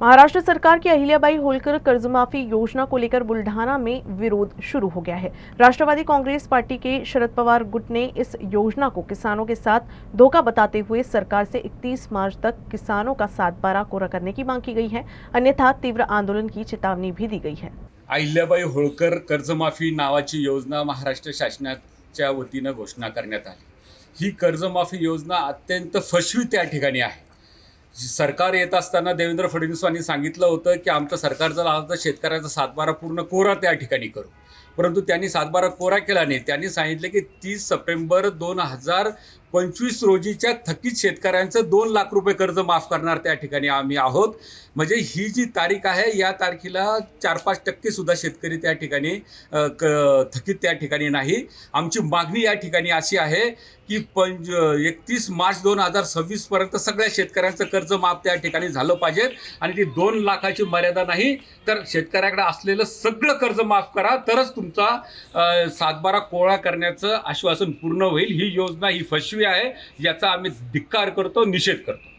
महाराष्ट्र सरकार की अहिल्याबाई होलकर कर्जमाफी योजना को लेकर बुल्ढाना में विरोध शुरू हो गया है। राष्ट्रवादी कांग्रेस पार्टी के शरद पवार गुट ने इस योजना को किसानों के साथ धोखा बताते हुए सरकार से 31 मार्च तक किसानों का 7/12 कोरा करने की मांग की गई है, अन्यथा तीव्र आंदोलन की चेतावनी भी दी गई है। अहिल्याबाई होळकर कर्जमाफी नावाची योजना महाराष्ट्र शासनाच्या वतीनं घोषणा करण्यात आली। ही कर्जमाफी योजना अत्यंत फसवी त्या ठिकाणी आहे। सरकार येत असताना देवेंद्र फडणवीसांनी सांगितलं होतं की आमचं सरकार जर आलं तर शेतकऱ्याचा 7/12 पूर्ण कोरा त्या ठिकाणी करू, परंतु त्यांनी 7/12 कोरा केला नाही। त्यांनी सांगितले की 30 सप्टेंबर 2025 रोजीच्या थकीत शेतकऱ्यांचं 2 लाख रुपये कर्ज माफ करणार त्या ठिकाणी आम्ही आहोत। म्हणजे ही जी तारीख आहे या तारखेला 4-5% सुद्धा शेतकरी त्या ठिकाणी थकीत त्या ठिकाणी नाही। आमची मागणी या ठिकाणी अशी आहे की 31 मार्च 2026 पर्यंत सगळ्या शेतकऱ्यांचं कर्ज माफ त्या ठिकाणी झालं पाहिजे आणि ती 2 लाखाची मर्यादा नाही तर शेतकऱ्याकडे असलेलं सगळं कर्ज माफ करा, तरच तुमचा 7/12 कोरा करण्याचं आश्वासन पूर्ण होईल। ही योजना ही फसवी आहे, याचा आम्ही धिक्कार करतो, निषेध करतो।